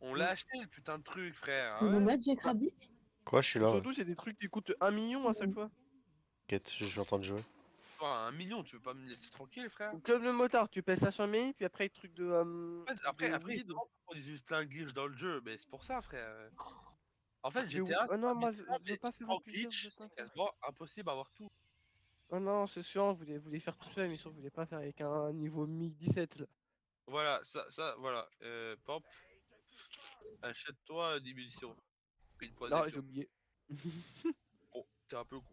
On l'a Mm. acheté le putain de truc, frère. Ah Vous ouais. m'êtes, Jack Rabbit? Quoi, je suis là, ouais. Surtout, c'est des trucs qui coûtent 1 million à chaque fois. T'inquiète, je suis en train de jouer. Toi, 1 million, tu veux pas me laisser tranquille, frère? Comme le motard, tu payes 500 000, puis après, truc En fait, de après, ils se weed. demandent pourquoi ils utilisent plein de glitch dans le jeu, mais c'est pour ça, frère. En fait, Mais GTA, oh c'est non, un moi beat'em je up, veux et pas tu faire à prends plusieurs, je veux glitch, pas c'est faire. quasiment impossible d'avoir tout. Oh non, c'est sûr, vous voulez faire tout seul, mais sûr, vous voulez pas faire avec un niveau 1017 là. Voilà, voilà. Pop, achète-toi des munitions. Une poignée, Non, tu j'ai vois. oublié. Bon, t'es un peu con.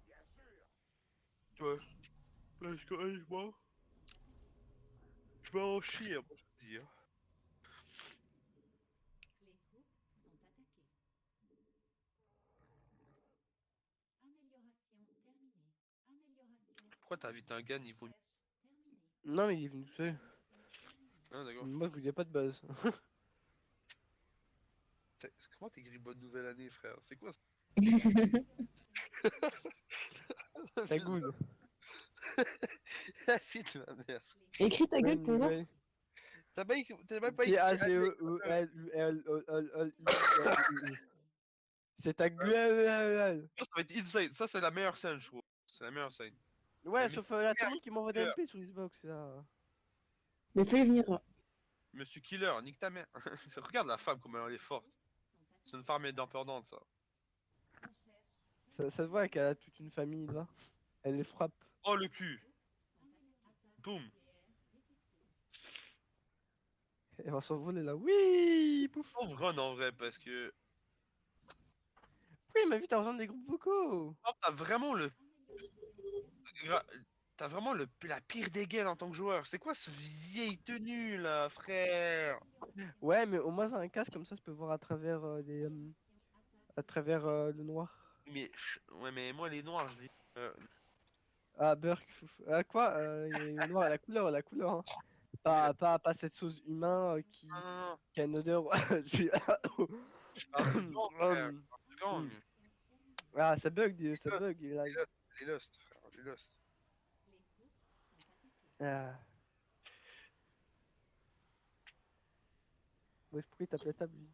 Ouais, parce que moi, je vais en chier, moi, je te dis. Hein. Pourquoi t'invites un gars niveau... Non, mais il est venu tout seul. Ah, d'accord. Moi, je voulais pas de base. Comment t'écris bonne nouvelle année, frère? C'est quoi ça? Ta goule. La fille de ma mère. Écris ta gueule Bonne pour voir. nouvelle. T'as même pas écrit année. T-A-Z-E-E-L-U-L-U-L-U. C'est ta gueule. Ça va être insane. Ça, c'est la meilleure scène, je trouve. C'est la meilleure scène. Ouais, La sauf là, tout le monde qui m'envoie des Killer. MP sur Xbox là. Mais fais venir. Monsieur Killer, nique ta mère. Regarde la femme, comme elle est forte. C'est une femme indépendante, ça. Ça se voit qu'elle a toute une famille là. Elle les frappe. Oh, le cul. Boum. Elle va s'envoler là. Oui, pouf. On run en vrai, parce que... Pourquoi il m'invite à rejoindre des groupes vocaux? Oh, t'as vraiment le... T'as vraiment la pire des gains en tant que joueur. C'est quoi ce vieille tenue, là, frère? Ouais, mais au moins j'ai un casque comme ça, je peux voir à travers à travers le noir. Mais... Ouais, mais moi, les noirs, je les... Ah, Burk. Ah, quoi? Le noir, la couleur, la couleur. Hein. Pas cette sauce humain Non, non, non. qui a une odeur. Je suis- Je parle du gang, frère. Hum, Je parle du gang. hum. Ah, ça bug, ça bug. Les Lost, frère. Les Lost. Ah. Ouais, pourquoi il tape la table lui?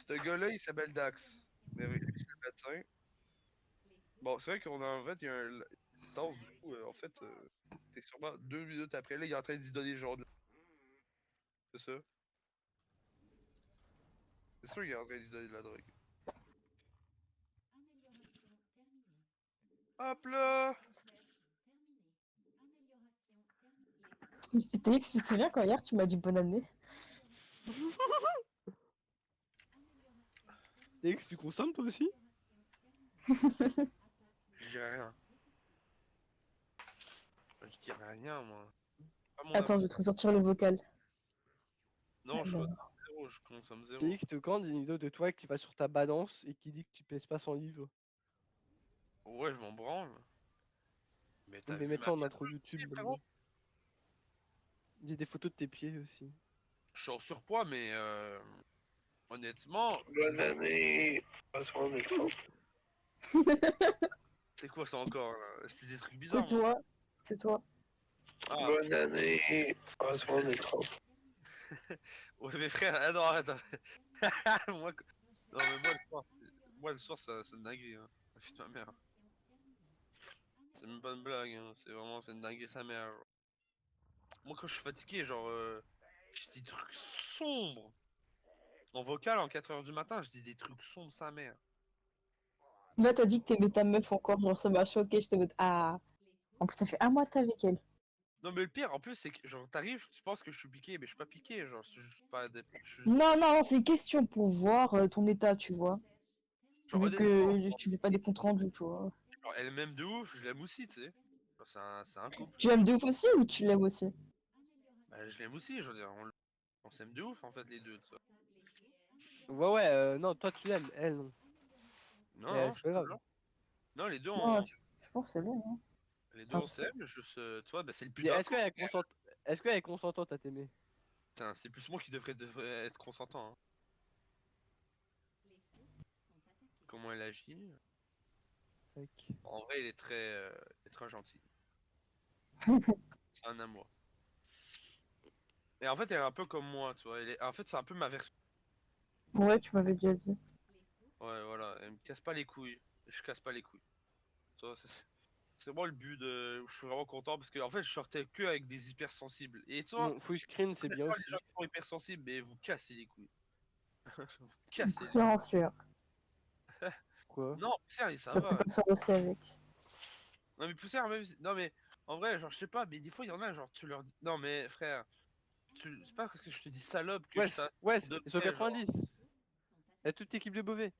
Ce gars-là, il s'appelle Dax. Mais oui, lui, c'est le médecin. Bon, c'est vrai qu'on a en fait, il y a un danse du coup, en fait, t'es sûrement 2 minutes après, là, il est en train d'y donner genre de la... C'est ça? C'est sûr qu'il est en train d'y donner de la drogue. Hop là! C'était X, tu te souviens quand hier tu m'as dit bonne année? X, tu consommes toi aussi? Je dirais rien. Je dirais rien, moi. Pas mon Attends, avis. je vais te ressortir le vocal. Non, je Alors. consomme zéro, je consomme zéro. TX te quand une vidéo de toi qui va sur ta balance et qui dit que tu pèses pas 100 livres. Ouais, je m'en branle. Mais On t'as va vu mettre ma ça en vie, intro YouTube. frérot? J'ai des photos de tes pieds aussi. Je suis en surpoids, mais honnêtement, Bonne année. Passons des trop. c'est quoi ça encore là? C'est des trucs C'est bizarres, moi. toi. C'est toi. Ah, Bonne année. Passons des trop. ouais, mais frère, ah non, arrête, arrête. moi, non, mais moi, le soir, c'est une dinguerie, hein. Putain, ma mère. C'est même pas une blague, hein. C'est une dinguerie sa mère. Genre. Moi, quand je suis fatigué, genre, je dis des trucs sombres. En vocal, en 4 heures du matin, je dis des trucs sombres sa mère. Là, t'as dit que t'aimais ta meuf encore, genre ça m'a choqué, j'étais en mode ah. En plus, ça fait un mois que t'es avec elle. Non, mais le pire, en plus, c'est que, genre, t'arrives, tu penses que je suis piqué, mais je suis pas piqué, genre, c'est juste pas des... Non, non, c'est une question pour voir ton état, tu vois. Genre, Vu honnêtement, que tu fais pas des comptes rendus, tu vois. genre, elle m'aime de ouf, je l'aime aussi, tu sais. Genre, c'est un couple. Tu l'aimes de ouf aussi ou tu l'aimes aussi? Bah, je l'aime aussi, je veux dire, on s'aime de ouf, en fait, les deux, tu vois. Ouais, non, toi tu l'aimes, elle non. Non, Mais non, c'est pas grave. non, les deux, Non, je pense que c'est bon. Hein. les deux, Enfin, on je sais s'aime, juste, tu vois, bah, c'est le Et putain. Est-ce qu'elle est consentante à t'aimer? Putain, c'est plus moi qui devrait être consentant, hein. Comment elle agit? Tac. En vrai, il est très gentil. C'est un amour. Et en fait, elle est un peu comme moi, tu vois. En fait, c'est un peu ma version. Ouais, tu m'avais déjà dit. Ouais, voilà. Elle me casse pas les couilles. Je casse pas les couilles. Tu vois, C'est vraiment le but de. Je suis vraiment content parce que en fait, je sortais que avec des hypersensibles. Et tu vois, Full screen, c'est des bien fois, aussi. les gens qui sont hypersensibles, mais vous cassez les couilles. Vous cassez les couilles. Silencieux. Quoi? Non, sérieux, ça Parce que va. t'as sort aussi avec. Non, mais poussière, même. Non, mais en vrai, genre, je sais pas, mais des fois, il y en a, genre, tu leur dis. Non, mais frère, c'est pas parce que je te dis salope que Ouais, je ouais, t'adonne. ils sont 90. Il y a toute l'équipe de Beauvais.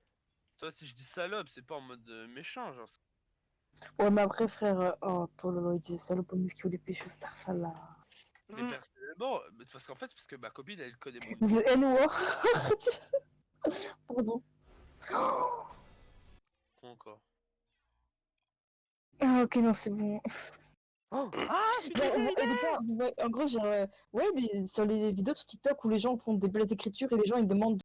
Toi, si je dis salope, c'est pas en mode méchant, genre. Ouais, mais après, frère, oh, Polo, il disait salope au meuf qui voulait pécho Starfall là. Mais personnellement, parce qu'en fait, parce que ma copine, elle connaît mon. The N-word. Pardon. Quoi encore. Ah, ok, non, c'est bon. Oh ah, je suis Genre, désolé. en gros, genre, ouais, sur les vidéos sur TikTok où les gens font des belles écritures et les gens ils demandent